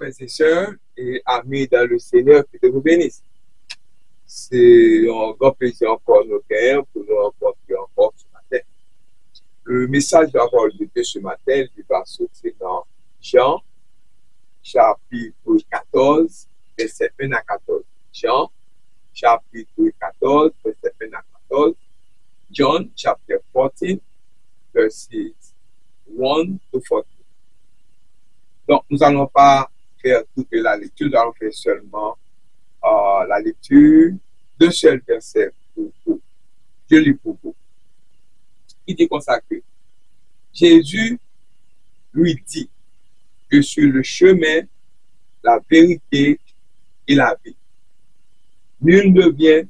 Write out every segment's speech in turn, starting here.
frères et sœurs et amis dans le Seigneur, que Dieu vous bénisse. C'est un grand plaisir encore nous gagner pour nous rencontrer encore ce matin. Le message de la parole de Dieu ce matin, il va sortir dans Jean, chapitre 14, verset 1 à 14. Jean, chapitre 14, verset 1 à 14. John, chapter 14, verset 1 to 14. Donc, nous n'allons pas faire toute la lecture, nous allons faire seulement la lecture d'un seul verset pour vous. Je lis pour vous. Il dit consacré. Jésus lui dit, je suis le chemin, la vérité et la vie. Nul ne vient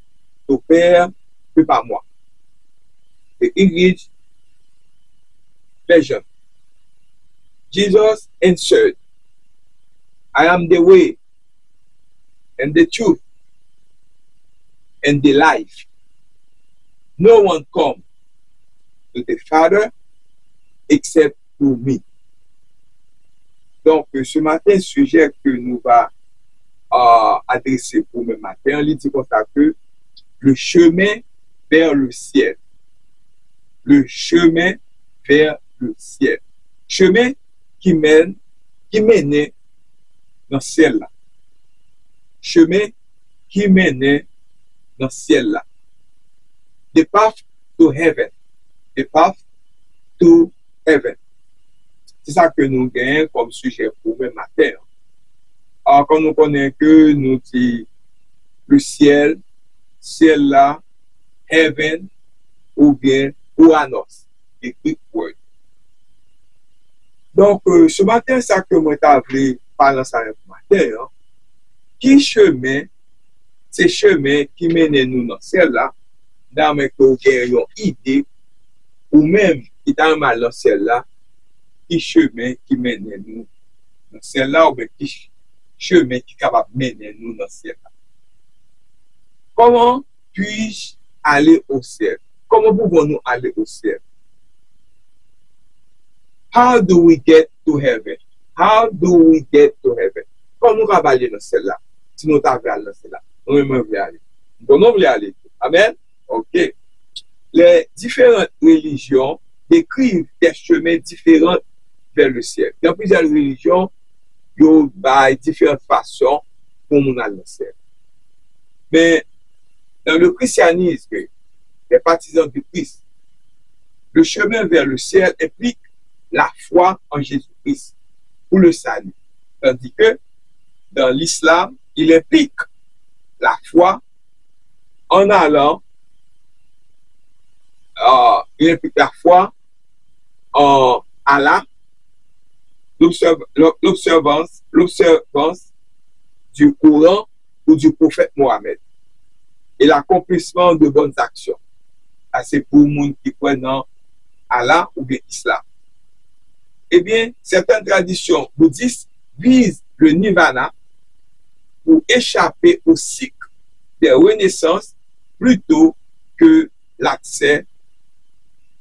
au Père que par moi. The English version. Jesus answered, I am the way and the truth and the life. No one comes to the Father except through me. Donc, ce matin, sujet que nous va adresser pour le matin, il dit comme ça que le chemin vers le ciel. Le chemin vers le ciel. Chemin qui mène dans le ciel là. Chemin qui mène dans le ciel là. The path to heaven. The path to heaven. C'est ça que nous gagnons comme sujet pour le matin. Alors, quand nous connaissons que nous dit le ciel là, heaven, ou bien Ouanos, the Greek word. Donc, ce matin, ça que moi t'avais parlé ça ce matin, hein, qui chemin, c'est chemin qui mène nous dans ciel là, dans mes que une idée, ou même qui dans mal dans ciel là, qui chemin qui mène nous dans ciel là, ou bien qui chemin qui est capable de mener nous dans ciel là. Comment puis-je aller au ciel? Comment pouvons-nous aller au ciel? How do we get to heaven? How do we get to heaven? Comment nous allons aller dans celle-là? Si nous avons aller dans celle-là, nous voulons aller. Nous voulons aller. Amen? Ok. Les différentes religions décrivent des chemins différents vers le ciel. Dans plusieurs religions, il y a différentes façons pour nous aller dans le ciel. Mais dans le christianisme, les partisans du Christ, le chemin vers le ciel implique la foi en Jésus-Christ pour le salut. Tandis que dans l'islam, il implique la foi en allant, il implique la foi en Allah, l'observance du Coran ou du prophète Mohammed et l'accomplissement de bonnes actions. C'est pour les gens qui croient dans Allah ou bien Islam. Eh bien, certaines traditions bouddhistes visent le nirvana pour échapper au cycle des renaissances plutôt que l'accès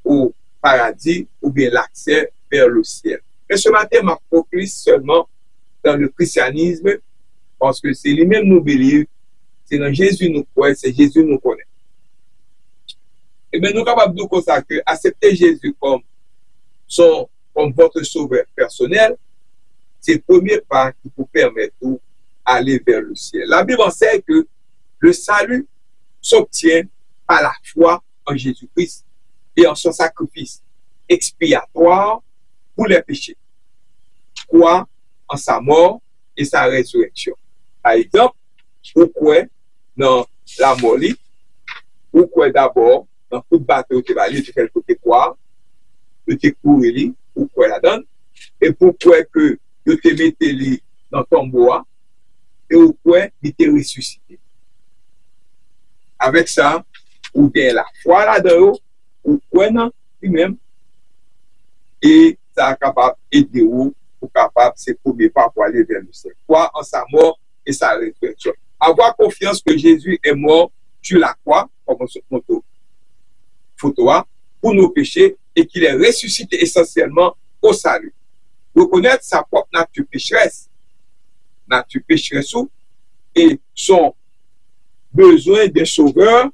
au paradis ou bien l'accès vers le ciel. Mais ce matin, ma focus seulement dans le christianisme parce que c'est lui-même nous believe, c'est dans Jésus nous croit, c'est Jésus nous connaît. Et bien, nous sommes capables de consacrer, accepter Jésus comme votre sauveur personnel, c'est le premier pas qui vous permet d'aller vers le ciel. La Bible enseigne que le salut s'obtient par la foi en Jésus-Christ et en son sacrifice expiatoire pour les péchés. Croire en sa mort et sa résurrection. Par exemple, vous croyez dans la mort, vous croyez d'abord dans toute bataille que tu fais le côté croire, tu te courir, vous croyez la donne, et pour croire que tu te mettez dans ton bois, et vous croyez qu'il te ressuscité. Avec ça, vous avez la foi là-dedans, vous croyez dans lui-même, et ça est capable d'aider vous, pour capable, c'est le premier pas pour aller vers le ciel. Croire en sa mort et sa résurrection. Avoir confiance que Jésus est mort sur la croix, comme notre photo, pour nos péchés, et qu'il est ressuscité essentiellement au salut. Reconnaître sa propre nature pécheresse nature pécheresse et son besoin de sauveur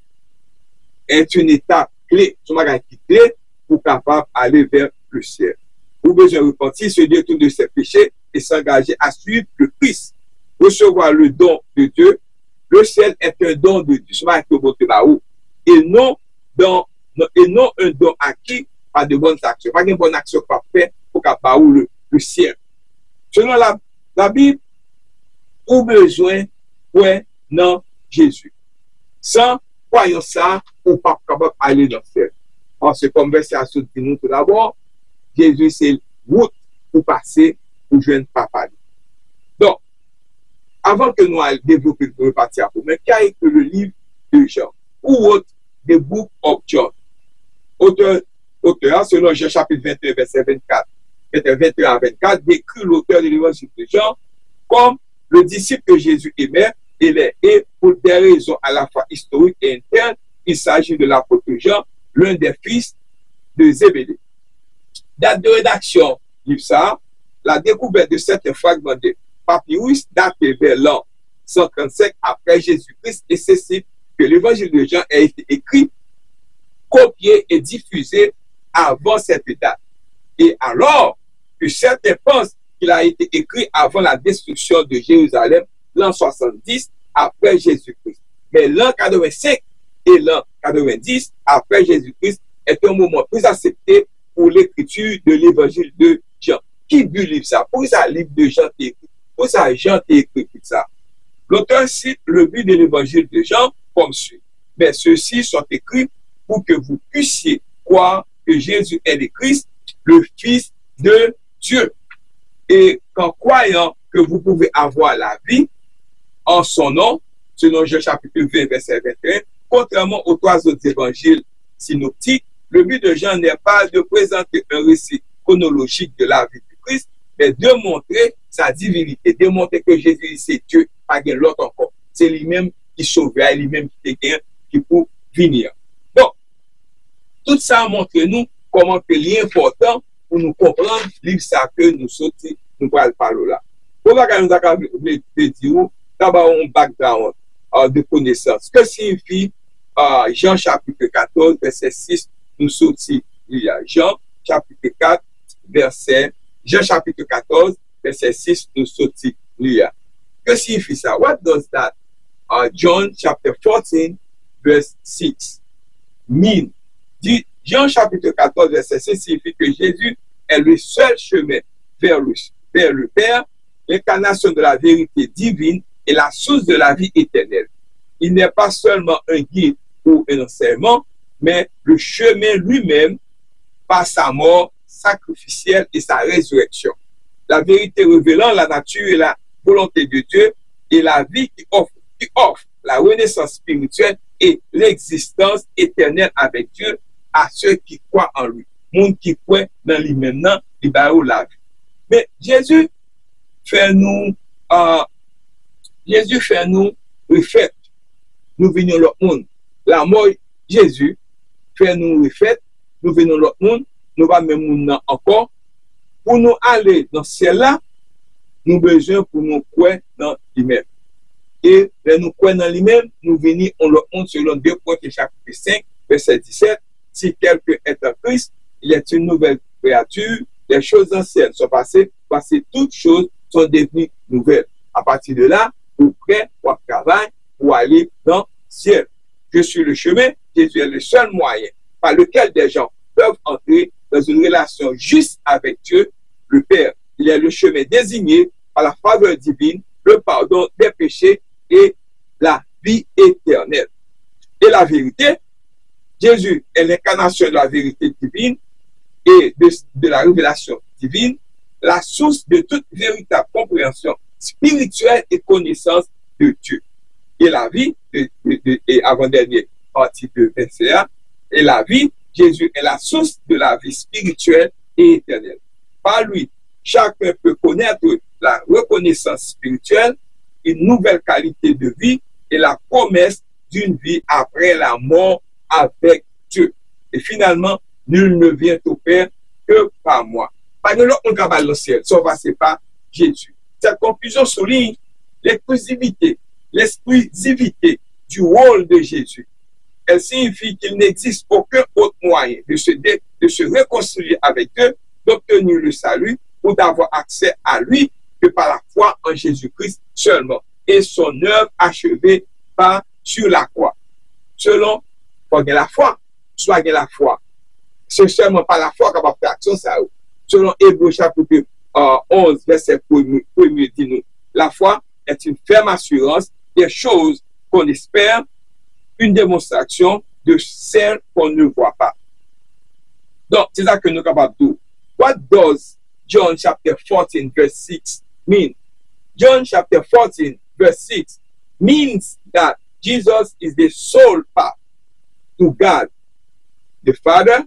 est une étape clé, son bagage clé pour capable aller vers le ciel. Pour besoin de repentir, se détourner de ses péchés et s'engager à suivre le Christ, recevoir le don de Dieu. Le ciel est un don de Dieu, son bagage là-haut, et non un don acquis par de bonnes actions. Pas une bonne action qu'on fait pour capable le ciel. Selon la Bible, ou besoin ouais non Jésus. Sans croyant ça, on pas capable aller dans le ciel. Parce que comme verset à dit nous tout d'abord, Jésus c'est route pour passer pour joindre papa. Donc, avant que nous allions développer le parti à vous, mais qui a écrit le livre de Jean ou autre, the book of John. Auteur, selon Jean chapitre 21, verset 24, 21 à 24, décrit l'auteur de l'évangile de Jean comme le disciple que Jésus aimait et pour des raisons à la fois historiques et internes, il s'agit de l'apôtre Jean, l'un des fils de Zébédée. Date de rédaction, livre ça, la découverte de certains fragments de papyrus daté vers l'an 135 après Jésus-Christ et ceci que l'évangile de Jean a été écrit, copié et diffusé avant cette date. Et alors que certains pensent qu'il a été écrit avant la destruction de Jérusalem, l'an 70 après Jésus-Christ. Mais l'an 85 et l'an 90 après Jésus-Christ est un moment plus accepté pour l'écriture de l'évangile de Jean. Qui bu livre ça? Pour ça, livre de Jean est écrit. Pour ça, Jean est écrit ça. L'auteur cite le but de l'évangile de Jean comme suit. Mais ceux-ci sont écrits pour que vous puissiez croire que Jésus est le Christ, le Fils de Dieu. Et qu'en croyant que vous pouvez avoir la vie en son nom, selon Jean chapitre 20, verset 21, contrairement aux trois autres évangiles synoptiques, le but de Jean n'est pas de présenter un récit chronologique de la vie du Christ, mais de montrer sa divinité, de montrer que Jésus c'est Dieu, pas de l'autre encore. C'est lui-même qui sauvera, lui-même qui est qui peut venir. Donc, tout ça montre nous comment que l'important pour nous comprendre livre ça que nous sortons, nous parlons par là. Pour que nous avons d'abord un background de connaissance. Ce que signifie Jean chapitre 14, verset 6, nous sortons il y a Jean chapitre 4, Jean chapitre 14, verset 6, nous sortons il y a. Que signifie ça? What does that John chapter 14, verse 6 mean? Jean chapitre 14, verset 6 signifie que Jésus est le seul chemin vers le Père, l'incarnation de la vérité divine et la source de la vie éternelle. Il n'est pas seulement un guide ou un enseignement, mais le chemin lui-même par sa mort sacrificielle et sa résurrection. La vérité révélant la nature et la volonté de Dieu et la vie qui offre la renaissance spirituelle et l'existence éternelle avec Dieu à ceux qui croient en lui. Monde qui croit dans lui maintenant, il va la vie. Mais Jésus fait nous refait. Nous venons l'autre monde. La mort Jésus fait nous refait. Nous venons l'autre monde. Nous va même monde encore. Pour nous aller dans ce ciel-là, nous besoin pour nous croire dans lui-même. Et nous croire dans lui-même, nous venons en l'autre monde selon 2 Corinthiens chapitre 5, verset 17. Si quelqu'un est en Christ, il est une nouvelle créature. Les choses anciennes sont passées, parce que toutes choses sont devenues nouvelles. À partir de là, vous prêt pour travailler, pour aller dans le ciel. Je suis le chemin, Jésus est le seul moyen par lequel des gens peuvent entrer dans une relation juste avec Dieu, le Père. Il est le chemin désigné par la faveur divine, le pardon des péchés et la vie éternelle. Et la vérité, Jésus est l'incarnation de la vérité divine et de la révélation divine, la source de toute véritable compréhension spirituelle et connaissance de Dieu. Et la vie, et avant-dernière partie de verset 1, et la vie, Jésus est la source de la vie spirituelle et éternelle. Par lui, chacun peut connaître la reconnaissance spirituelle, une nouvelle qualité de vie et la promesse d'une vie après la mort avec Dieu. Et finalement, nul ne vient au Père que par moi. Par nous, on va dans le ciel, ça va passer par Jésus. Cette conclusion souligne l'exclusivité du rôle de Jésus. Elle signifie qu'il n'existe aucun autre moyen de se réconcilier avec Dieu, d'obtenir le salut ou d'avoir accès à lui que par la foi en Jésus-Christ seulement et son œuvre achevée sur la croix. Selon, faut gagner la foi, soit gagner la foi. C'est seulement par la foi qu'on va faire action ça. Selon Hébreux chapitre 11, verset 1er dit nous, la foi est une ferme assurance des choses qu'on espère, une démonstration de celles qu'on ne voit pas. Donc, c'est ça que nous sommes capables de dire. What does John chapter 14, verse 6 mean? John chapter 14, verse 6 means that Jesus is the sole path to God, the Father,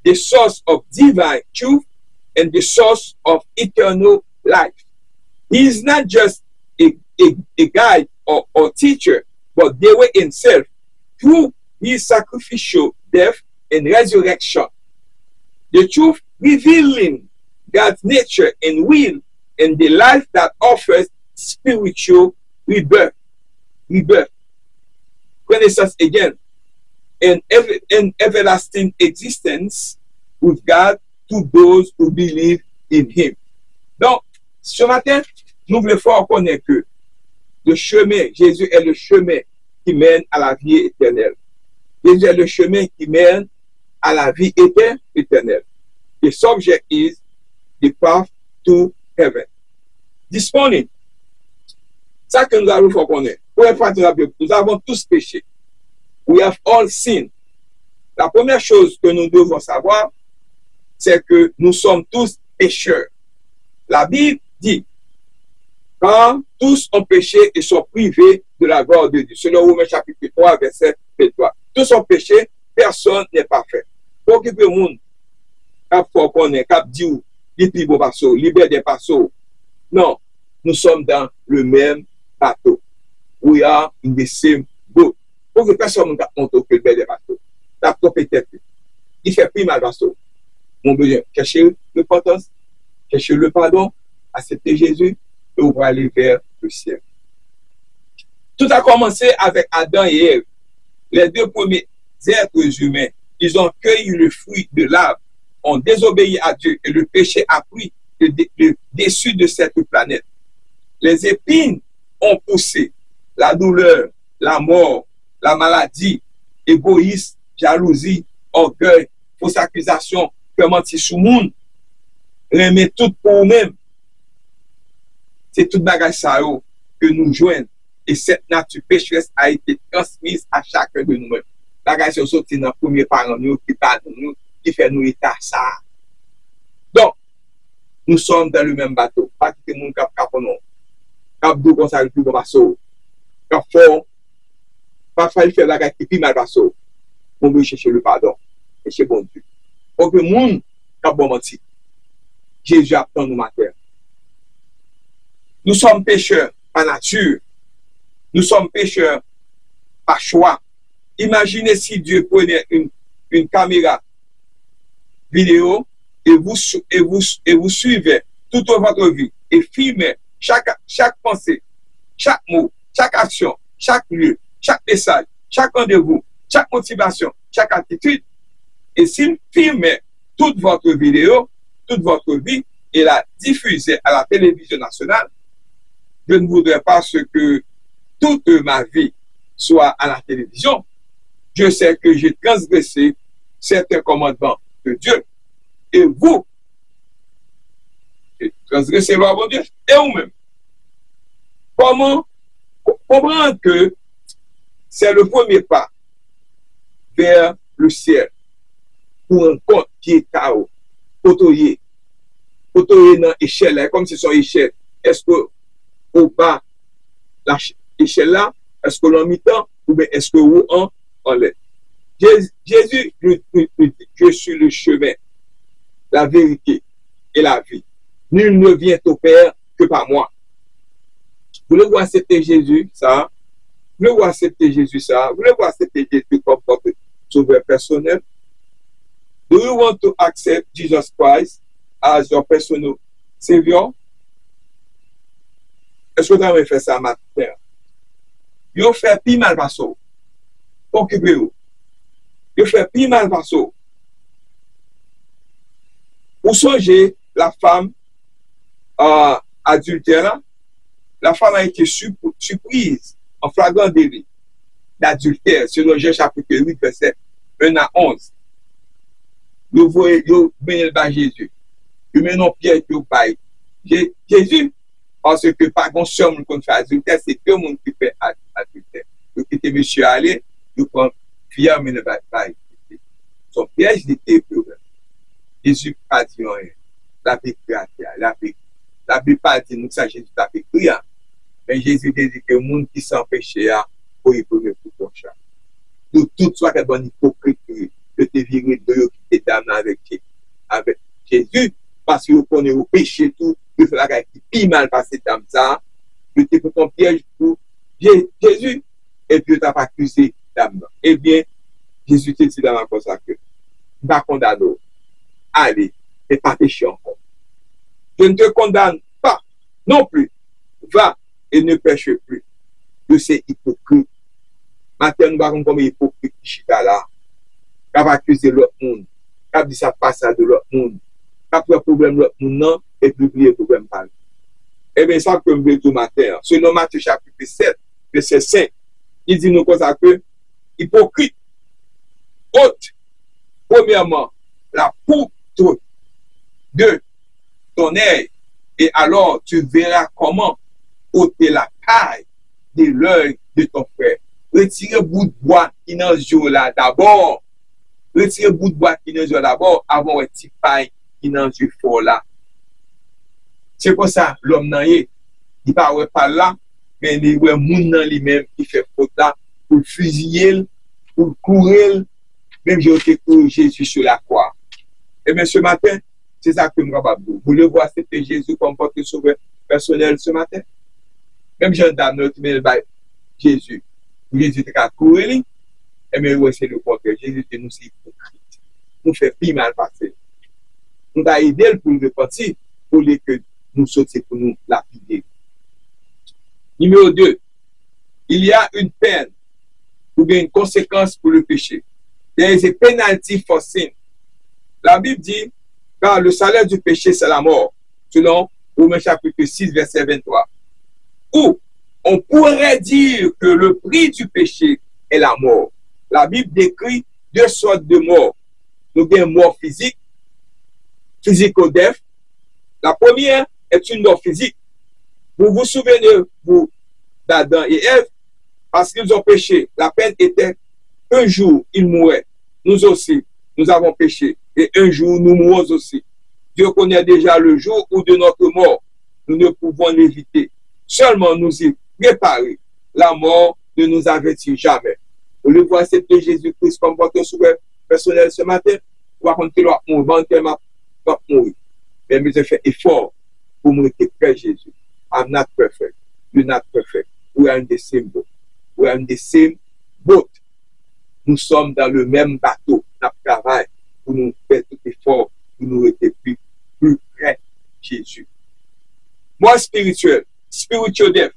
the source of divine truth, and the source of eternal life. He is not just a guide or teacher, but the way himself through his sacrificial death and resurrection. The truth revealing God's nature and will and the life that offers spiritual rebirth. Renaissance again. And everlasting existence with God to those who believe in him. Donc, ce matin, nous voulons faire connaître que le chemin, Jésus est le chemin qui mène à la vie éternelle. Jésus est le chemin qui mène à la vie éternelle. The subject is the path to heaven. This morning, ça que nous allons faire connaître. Nous avons tous péché. We have all sinned. La première chose que nous devons savoir, c'est que nous sommes tous pécheurs. La Bible dit, quand tous ont péché et sont privés de la gloire de Dieu. Selon Romains chapitre 3, verset 3. Tous ont péché, personne n'est parfait. Pour que le monde, cap faut connaître, cap dit ou, lipi bon passo, libère des passos. Non, nous sommes dans le même bateau. We are in the same boat. Pour que personne ne monte au libère des passos. La peut-être. Il fait plus mal passo. Mon besoin, chercher repentance, chercher le pardon, accepter Jésus, et on va aller vers le ciel. Tout a commencé avec Adam et Ève. Les deux premiers êtres humains, ils ont cueilli le fruit de l'arbre, ont désobéi à Dieu et le péché a pris le dessus de cette planète. Les épines ont poussé la douleur, la mort, la maladie, égoïsme, jalousie, orgueil, fausse accusation, mentir sous le monde, remettre tout pour nous-mêmes. C'est tout bagage ça que nous joignons. Et cette nature pécheresse a été transmise à chacun de nous-mêmes. Bagage est sorti dans le premier parent qui parle de nous, qui fait nous état ça. Donc, nous sommes dans le même bateau. Pas que le monde cap caponon. Cap d'eau comme ça, le plus bon bateau. Cap fort. Pas falloir faire bagage qui plus mal bateau. On veut chercher le pardon. Et chez bon Dieu. Pour que le monde cap bon menti. Jésus attend nous matin. Nous sommes pécheurs par nature. Nous sommes pécheurs par choix. Imaginez si Dieu prenait une caméra vidéo et vous suivez toute votre vie et filmez chaque pensée, chaque mot, chaque action, chaque lieu, chaque message, chaque rendez-vous, chaque motivation, chaque attitude. Et s'il filmait toute votre vidéo, toute votre vie et la diffusait à la télévision nationale, je ne voudrais pas que toute ma vie soit à la télévision. Je sais que j'ai transgressé certains commandements de Dieu. Et vous, j'ai transgressé la loi de Dieu et vous-même. Comment comprendre que c'est le premier pas vers le ciel pour un compte qui est chaos, potoyer dans l'échelle, comme si son échelle, est-ce que au bas, l'échelle là, est-ce que l'on mi-temps ou bien est-ce que vous en l'air? Jésus dit, je suis le chemin, la vérité et la vie. Nul ne vient au Père que par moi. Voulez-vous accepter Jésus, ça? Voulez-vous accepter Jésus, ça? Voulez-vous accepter Jésus comme votre sauveur personnel? Do you want to accept Jesus Christ as your personal Savior? est-ce que tu as fait ça matin? Yo fait plus mal par ça. Occupez-vous. Yo fait plus mal par ça. Pour songer, la femme adultère, la femme a été surprise en flagrant délit d'adultère, selon Jean chapitre 8, verset 1 à 11. Nous voyons, nous venons à Jésus. Nous menons Pierre qui nous paye. Jésus, parce que par contre, somme qu'on fait adultère, c'est deux monde qui fait adultère. Donc, qui était monsieur allé, nous prenons Pierre, mais ne va pas. Son piège était problème. Jésus n'a pas dit rien. La Bible n'a pas dit nous ça, Jésus n'a pas dit rien. Mais Jésus dit que le monde qui s'empêchait pour y prendre pour ton chat. Nous, tout soit que bon hypocrite, que te virer de eux qui t'es damné avec Jésus, parce que vous connaissez au péché tout, vous faites la guerre qui pire mal passé comme ça, vous êtes pour ton piège pour Jésus, et puis vous t'as pas accusé d'âme. Eh bien, Jésus te dit dans la cause que, va condamner, allez, et pas péché encore. Je ne te condamne pas, non plus. Va et ne pêche plus. De ces hypocrites. Maintenant, nous allons comme hypocrite qui là. Qui va accuser l'autre monde. Qui a dit ça passe de l'autre monde. Qui a pris un problème l'autre monde, non, et puis oublier le problème pas. Eh bien, ça peut me dire tout matin. Selon Matthieu chapitre 7, verset 5, il dit nous comme ça que, hypocrite, ôte, premièrement, la poutre de ton œil, et alors tu verras comment ôter la paille de l'œil de ton frère. Retirez bout de bois qui dans ce jour là d'abord. Retirez bout de bois qui dans ce jour d'abord avant un petit paille qui dans ce fort là. C'est pour ça l'homme nan y, il pas par là, mais il y a moun nan lui-même qui fait faute là pour fusiller, pour courir, même j'ai été couru Jésus sur la croix. Et bien ce matin, c'est ça que je vous vous le voyez, c'était Jésus comme porte sauveur personnel ce matin. Même Jean d'Arnaud, Jésus. Jésus a couru, et bien c'est le contraire. Jésus nous c'est hypocrite. Nous fait plus mal passer. Nous avons aidé pour nous repentir, pour que nous sortions pour nous lapider. Numéro 2. Il y a une peine ou bien une conséquence pour le péché. There is a penalty for sin. La Bible dit, car le salaire du péché, c'est la mort, selon Romains chapitre 6, verset 23. Ou on pourrait dire que le prix du péché est la mort. La Bible décrit deux sortes de morts. Nous avons une mort physique, physico-death. La première est une mort physique. Vous vous souvenez, vous, d'Adam et Ève, parce qu'ils ont péché. La peine était un jour, ils mouraient. Nous aussi, nous avons péché. Et un jour, nous mourrons aussi. Dieu connaît déjà le jour où de notre mort, nous ne pouvons l'éviter. Seulement nous y préparer. La mort ne nous avertit jamais. Vous le voyez, c'est de Jésus-Christ comme votre sauveur personnel ce matin. Vous racontez l'autre mourir, mourir. Mais je fais effort pour me rester près de Jésus. I'm not perfect. You're not perfect. We are in the same boat. We are in the same boat. Nous sommes dans le même bateau. Nous travaillons pour nous faire tout effort, pour nous rester plus près de Jésus. Mort spirituelle, spiritual death.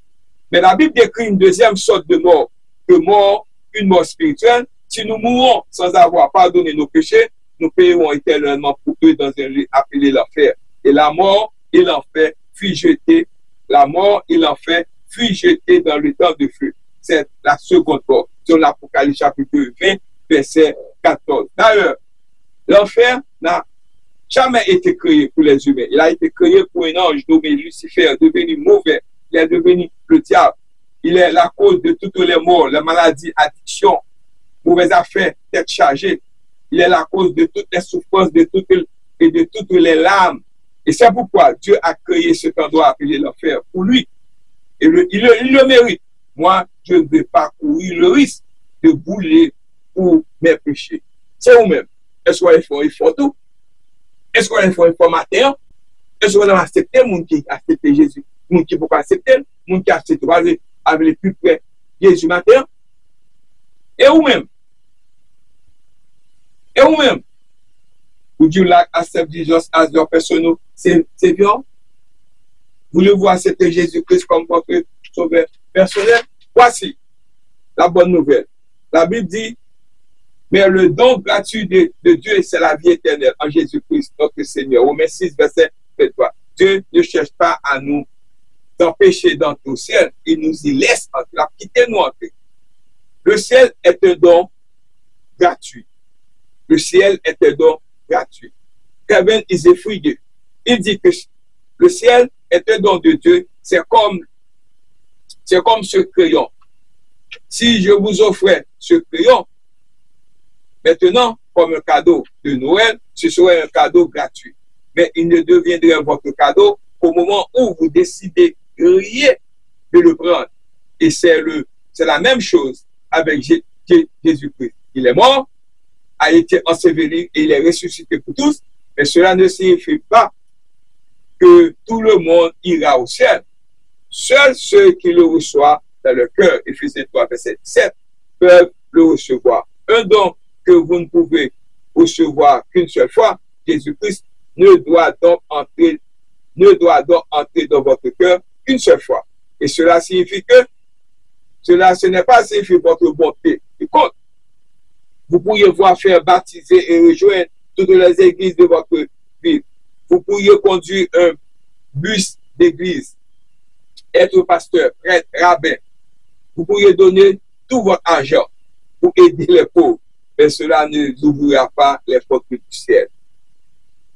Mais la Bible décrit une deuxième sorte de mort, une mort spirituelle. Si nous mourons sans avoir pardonné nos péchés, nous payerons éternellement pour eux dans un lieu appelé l'enfer. Et la mort et l'enfer fut jeté. La mort et l'enfer fut jeté dans le temps de feu. C'est la seconde mort. Sur l'Apocalypse chapitre 20, verset 14. D'ailleurs, l'enfer n'a jamais été créé pour les humains. Il a été créé pour un ange nommé Lucifer, devenu mauvais. Il est devenu le diable. Il est la cause de toutes les morts, les maladies, addictions, mauvaises affaires, tête chargée. Il est la cause de toutes les souffrances et de toutes les larmes. Et c'est pourquoi Dieu a créé ce endroit appelé l'enfer pour lui. Et il le mérite. Moi, je ne vais pas courir le risque de bouler pour mes péchés. C'est vous-même. Est-ce qu'on fait un effort tout? Est-ce qu'on fait un effort matin? Est-ce qu'on a accepté le monde qui a accepté Jésus? Le monde qui peut accepter, le monde qui a accepté avec les plus près Jésus matin? Et vous-même? Et vous-même? Would you like accept Jesus as your personal Savior? voulez voir accepter Jésus-Christ comme votre sauveur personnel? Voici la bonne nouvelle. La Bible dit, mais le don gratuit de Dieu, c'est la vie éternelle en Jésus-Christ, notre Seigneur. Romains 6, verset 23. Dieu ne cherche pas à nous empêcher d'entrer au ciel. Il nous y laisse entrer. Il a quitté nous entrer. Le ciel est un don gratuit. Le ciel est un don gratuit. Kevin is a free gift. Il dit que le ciel est un don de Dieu. C'est comme ce crayon. Si je vous offrais ce crayon, maintenant, comme un cadeau de Noël, ce serait un cadeau gratuit. Mais il ne deviendrait votre cadeau qu'au moment où vous décidez de le prendre. Et c'est la même chose avec Jésus-Christ. Il est mort, a été enseveli et il est ressuscité pour tous, mais cela ne signifie pas que tout le monde ira au ciel. Seuls ceux qui le reçoivent dans le cœur, Éphésiens 3, verset 7, peuvent le recevoir. Un don que vous ne pouvez recevoir qu'une seule fois, Jésus-Christ ne doit donc entrer dans votre cœur qu'une seule fois. Et cela signifie que ce n'est pas signifier votre bonté qui compte. Vous pourriez voir faire baptiser et rejoindre toutes les églises de votre ville. Vous pourriez conduire un bus d'église, être pasteur, prêtre, rabbin. Vous pourriez donner tout votre argent pour aider les pauvres, mais cela ne vous ouvrira pas les portes du ciel.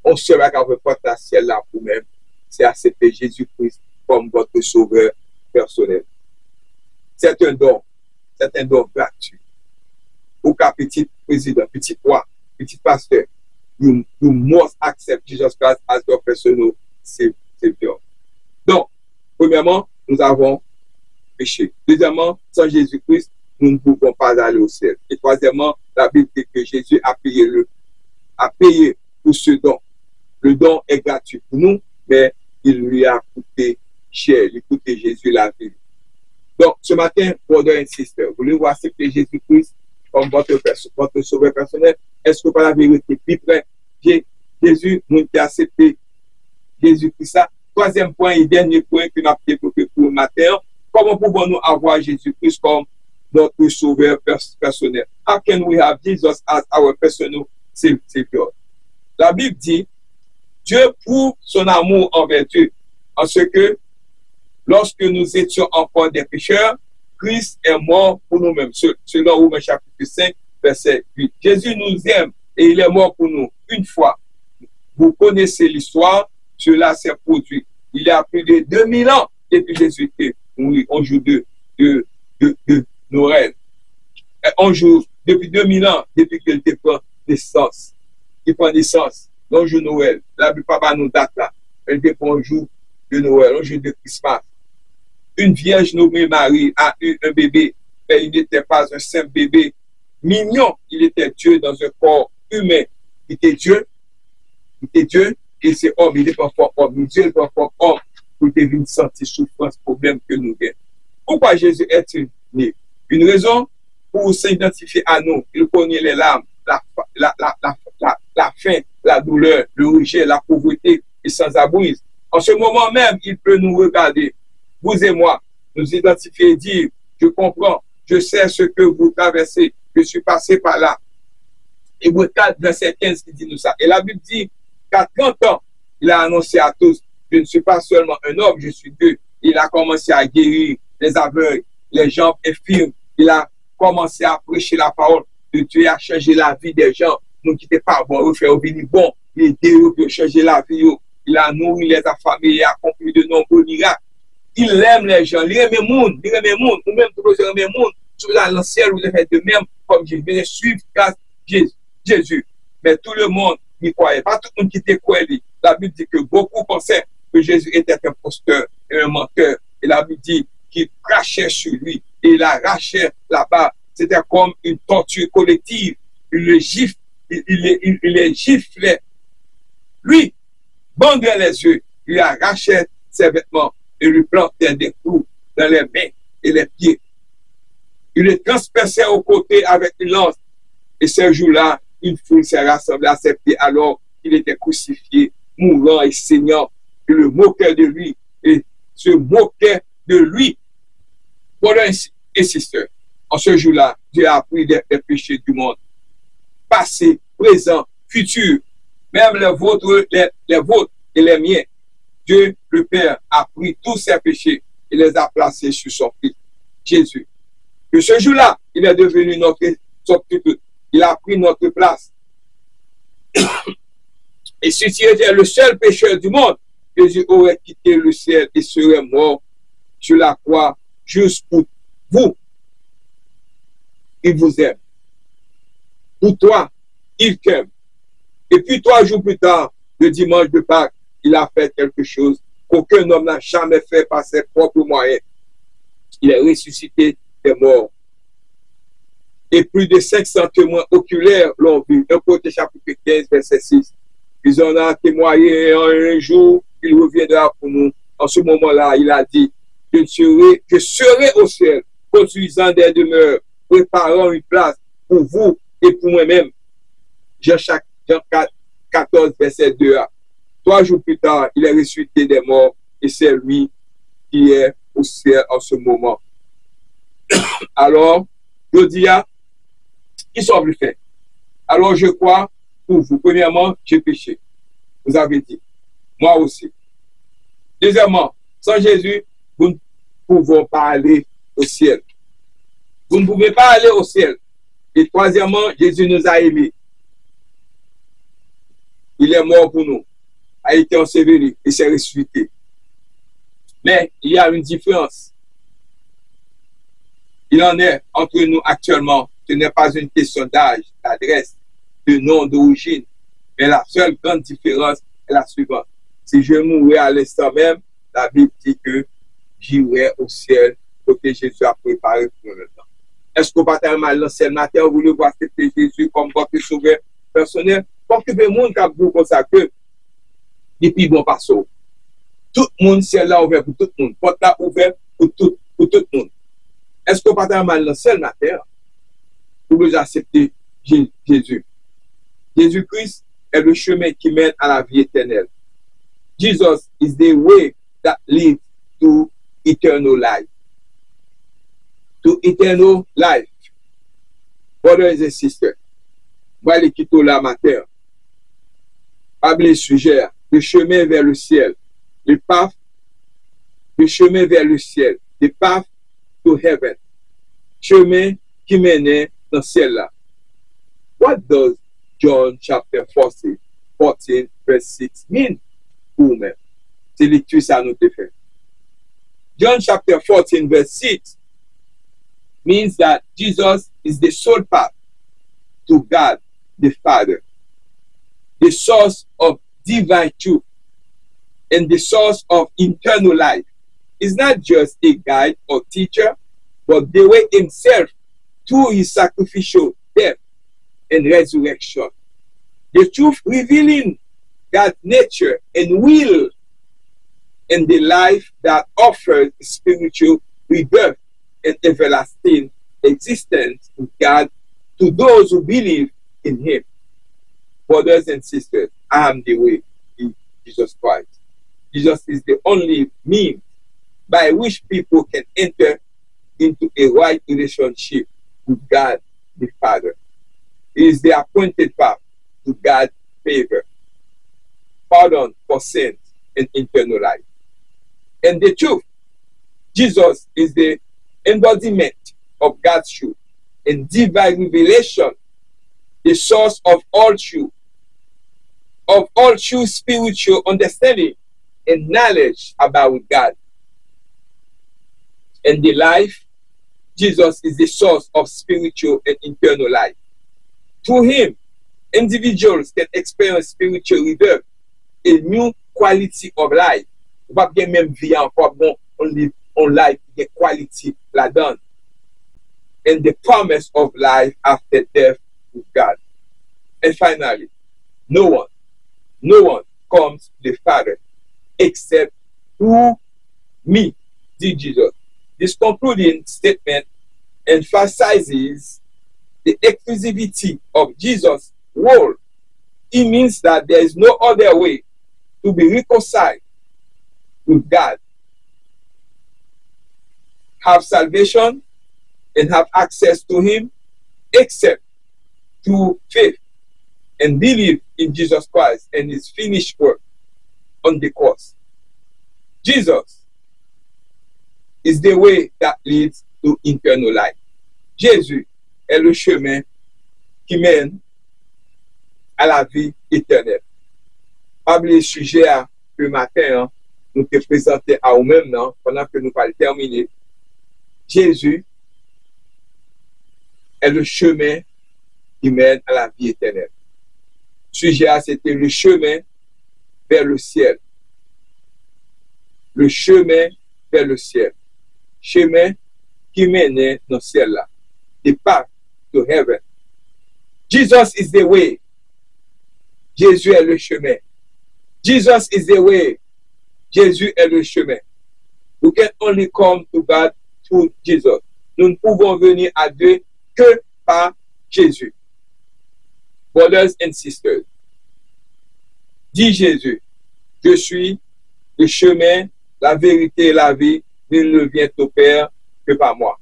On sera qu'à votre porte à ciel là pour vous-même, c'est accepter Jésus-Christ comme votre sauveur personnel. C'est un don gratuit. Au cas petit président, petit roi, petit pasteur, you must accept Jesus Christ as your personal Savior. Donc, premièrement, nous avons péché. Deuxièmement, sans Jésus-Christ, nous ne pouvons pas aller au ciel. Et troisièmement, la Bible dit que Jésus a payé pour ce don. Le don est gratuit pour nous, mais il lui a coûté cher. Il a coûté Jésus la vie. Donc, ce matin, brother and sister, voulez-vous accepter Jésus-Christ comme votre sauveur personnel? Est-ce que par la vérité, plus près, Jésus nous a accepté Jésus-Christ? Troisième point et dernier point que nous avons développé pour le matin, comment pouvons-nous avoir Jésus-Christ comme notre sauveur personnel? How can we have Jesus as our personal Savior? La Bible dit, Dieu prouve son amour envers Dieu, en ce que lorsque nous étions encore des pécheurs, Christ est mort pour nous-mêmes. Selon Romains chapitre 5, verset 8. Jésus nous aime et il est mort pour nous une fois. Vous connaissez l'histoire, cela s'est produit. Il y a plus de 2000 ans depuis Jésus est mort. On joue de Noël. On joue depuis 2000 ans, depuis qu'il prend naissance. Il prend naissance. On joue Noël. La Bible pas nous date là. Elle dépend un jour de Noël, un jour de Christmas. Une vierge nommée Marie a eu un bébé, mais il n'était pas un simple bébé mignon. Il était Dieu dans un corps humain. Il était Dieu et c'est homme. Il n'est pas fort homme. Dieu n'est pas fort homme pour devenir sentir souffrance, problème que nous avons. Pourquoi Jésus est-il né? Une raison pour s'identifier à nous. Il connaît les larmes, la faim, la douleur, le rejet, la pauvreté et sans-abri. En ce moment même, il peut nous regarder, vous et moi, nous identifier et dire, je comprends, je sais ce que vous traversez, je suis passé par là. Hébreux 4, verset 15 qui dit nous ça. Et la Bible dit qu'à 30 ans, il a annoncé à tous, je ne suis pas seulement un homme, je suis Dieu. Il a commencé à guérir les aveugles, les jambes infirmes. Il a commencé à prêcher la parole de Dieu, à changer la vie des gens. Nous qui n'étaient pas bons, faire venir bon, il a aidé à changer la vie. Il a nourri les affamés, il a accompli de nombreux miracles. Il aime les gens, il aime le monde, ou même tout le monde aime le monde. Tout dans le ciel, vous le faites de même, comme je viens de suivre Jésus. Mais tout le monde n'y croyait pas, tout le monde qui était croyait. La Bible dit que beaucoup pensaient que Jésus était un imposteur et un menteur. Et la Bible dit qu'il crachait sur lui et il arrachait là-bas. C'était comme une torture collective. Il les giflait. Lui, bandait les yeux, il arrachait ses vêtements et lui plantait des clous dans les mains et les pieds. Il les transperçait aux côtés avec une lance. Et ce jour-là, une foule s'est rassemblée à ses pieds alors qu'il était crucifié, mourant et saignant. Il le moquait de lui et se moquaient de lui. Brothers et sisters, en ce jour-là, Dieu a pris les péchés du monde, passé, présent, futur, même les vôtres et les miens. Dieu, le Père, a pris tous ces péchés et les a placés sur son Fils, Jésus. Que ce jour-là, il est devenu notre substitut. Il a pris notre place. Et si tu étais le seul pécheur du monde, Jésus aurait quitté le ciel et serait mort sur la croix juste pour vous. Il vous aime. Pour toi, il t'aime. Et puis 3 jours plus tard, le dimanche de Pâques, il a fait quelque chose qu'aucun homme n'a jamais fait par ses propres moyens. Il est ressuscité des morts. Et plus de 500 témoins oculaires l'ont vu. 1 Corinthiens chapitre 15, verset 6. Ils en ont témoigné un jour, il reviendra pour nous. En ce moment-là, il a dit, je serai au ciel, construisant des demeures, préparant une place pour vous et pour moi-même. Jean 14, verset 2a. 3 jours plus tard, il est ressuscité des morts et c'est lui qui est au ciel en ce moment. Alors, je dis, qui sont plus faits? Alors, je crois pour vous. Premièrement, j'ai péché. Vous avez dit. Moi aussi. Deuxièmement, sans Jésus, vous ne pouvez pas aller au ciel. Vous ne pouvez pas aller au ciel. Et troisièmement, Jésus nous a aimés. Il est mort pour nous, a été enseveli et s'est ressuscité. Mais il y a une différence. Il en est entre nous actuellement. Ce n'est pas une question d'âge, d'adresse, de nom, d'origine. Mais la seule grande différence est la suivante. Si je mourais à l'instant même, la Bible dit que j'irai au ciel côté Jésus a préparé pour le temps. Est-ce qu'on va tellement lancer le matin, vous voulez voir accepter Jésus comme votre sauveur personnel? Comme que le monde qui a beaucoup comme ça que, depuis bon passage, tout le monde, c'est là ouvert pour tout le monde. Porte là ouvert pour tout le monde. Est-ce qu'on va tellement lancer le matin? Vous voulez accepter Jésus? Jésus-Christ est le chemin qui mène à la vie éternelle. Jesus is the way that leads to eternal life. To eternal life. Brothers and sisters, voilà qui tout là matin. Pas le sujet, le chemin vers le ciel. Le path, le chemin vers le ciel. The path to heaven. Chemin qui mène dans le ciel là. What does John chapter 14, verse 6 mean? Vous-même. C'est lecture ça nous fait. John chapter 14, verse 6 means that Jesus is the sole path to God the Father, the source of divine truth, and the source of eternal life. Is not just a guide or teacher, but the way himself through his sacrificial death and resurrection. The truth revealing God's nature and will in the life that offers spiritual rebirth and everlasting existence with God to those who believe in him. Brothers and sisters, I am the way in Jesus Christ. Jesus is the only means by which people can enter into a right relationship with God the Father. He is the appointed path to God's favor, pardon for sins, and eternal life. And the truth, Jesus is the embodiment of God's truth and divine revelation, the source of all true spiritual understanding and knowledge about God. And the life, Jesus is the source of spiritual and eternal life. Through him, individuals can experience spiritual rebirth, a new quality of life. On va bien même vivre encore bon, on life, the quality la donne. And the promise of life after death with God. And finally, no one comes to the Father except through me, did Jesus. This concluding statement emphasizes the exclusivity of Jesus' role. It means that there is no other way to be reconciled with God have salvation and have access to Him except through faith and believe in Jesus Christ and His finished work on the cross. Jesus is the way that leads to eternal life. Jésus est le chemin qui mène à la vie éternelle. Pas oublier le sujet le matin, nous te présenter à nous-mêmes pendant que nous allons terminer. Jésus est le chemin qui mène à la vie éternelle. Le sujet, c'était le chemin vers le ciel. Le chemin vers le ciel. Chemin qui mène dans le ciel là. The path to heaven. Jesus is the way. Jésus est le chemin. Jesus is the way. Jésus est le chemin. We can only come to God through Jesus. Nous ne pouvons venir à Dieu que par Jésus. Brothers and sisters, dit Jésus, je suis le chemin, la vérité et la vie, nul ne vient au Père que par moi.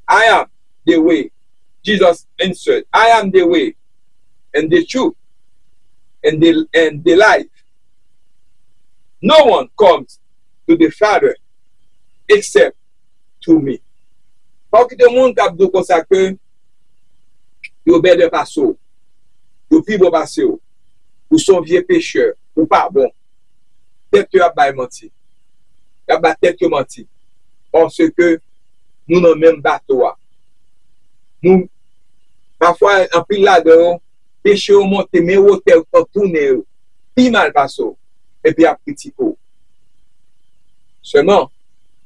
I am the way. Jesus answered, I am the way and the truth and the life. No one comes to the Father except through me. Parce que tout le monde qui a dit comme ça que vous êtes de passeau, vous vivez passeau, vous sont vieux pécheurs, ou pas bon. Tête que vous avez menti. Vous avez tête que menti. Parce que nous n'avons même bateau. Nous, parfois, en pile là-dedans, péché au monte, mais au terre, tourner, puis mal passeau, et puis après petit coup. Seulement,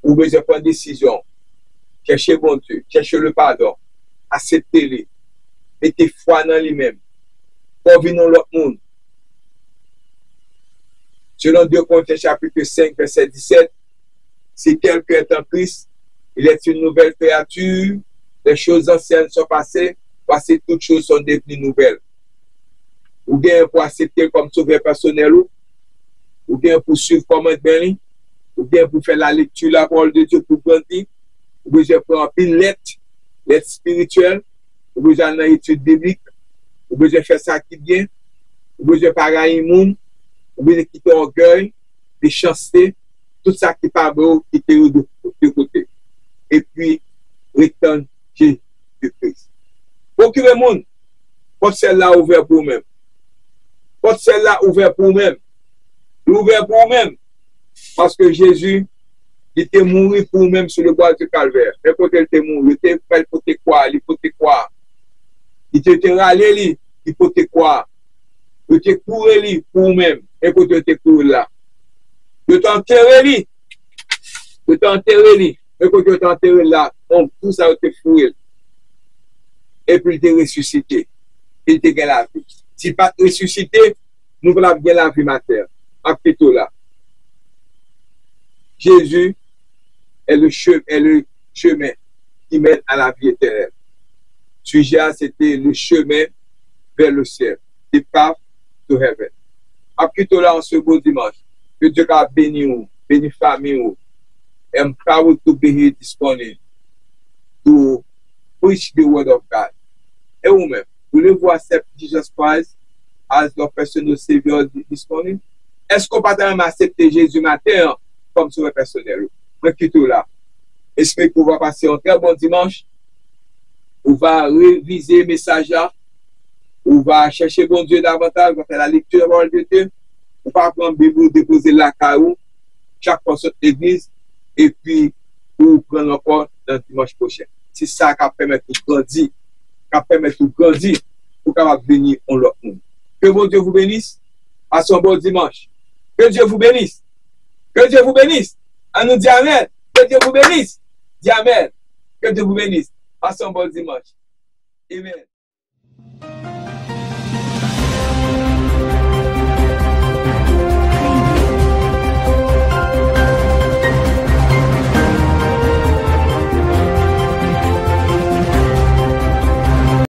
vous devez prendre une décision. Cherchez bon Dieu, cherchez le pardon, acceptez-le, mettez foi dans lui-même, pour venir dans l'autre monde. Selon 2 Corinthiens chapitre 5, verset 17, si quelqu'un est en Christ, il est une nouvelle créature, les choses anciennes sont passées, voici toutes choses sont devenues nouvelles. Ou bien pour accepter comme sauveur personnel, ou bien pour suivre comme un bien, ou bien pour faire la lecture de la parole de Dieu pour grandir. Vous pouvez prendre une lettre spirituelle, vous pouvez aller dans l'étude biblique, vous pouvez faire ça qui est bien, vous pouvez parler à monde, vous pouvez quitter l'orgueil, méchanceté, tout ça qui n'est pas bon, quitter de côté. Et puis, retourner Jésus-Christ. Beaucoup de monde, porte celle-là ouverte pour vous-même. Porte celle-là ouverte pour vous-même. Ouvert pour vous-même. Parce que Jésus, il était mort pour vous-même sur le bois du calvaire. Mais quand il était mort, il était fait pour te croire, il faut te croire. Il était râlé, il faut te croire. Il était couru pour vous-même. Et quand il était couru là. Il était enterré, il était enterré. Et quand il était enterré là, donc tout ça a été fourré. Et puis il était ressuscité. Il était gagné la vie. S'il n'est pas ressuscité, nous allons gagner la vie materre. En plutôt là. Jésus est le chemin qui mène à la vie éternelle. Sujet, c'était le chemin vers le ciel. The path to heaven. En plutôt là, en ce beau dimanche, que Dieu a béni vous, béni famille vous. I'm proud to be here this morning to preach the word of God. Et vous-même, voulez-vous accepter Jesus Christ as your personal Savior this morning? Est-ce qu'on peut accepter Jésus matin comme sauveur personnel? Mais plutôt là. J'espère que vous va passer un très bon dimanche. On va réviser le message là. On va chercher bon Dieu davantage. On va faire la lecture de la parole de Dieu. On va prendre la Bible, déposer la caillou. Chaque personne de l'église. Et puis, pour prendre encore dans le dimanche prochain. C'est ça qui permet de grandir. Qui permet de grandir pour qu'on venir en l'autre monde. Que bon Dieu vous bénisse. Passez un bon dimanche. Que Dieu vous bénisse. Que Dieu vous bénisse. On nous dit Amen. Que Dieu vous bénisse. Dis Amen. Que Dieu vous bénisse. Passez un bon dimanche. Amen.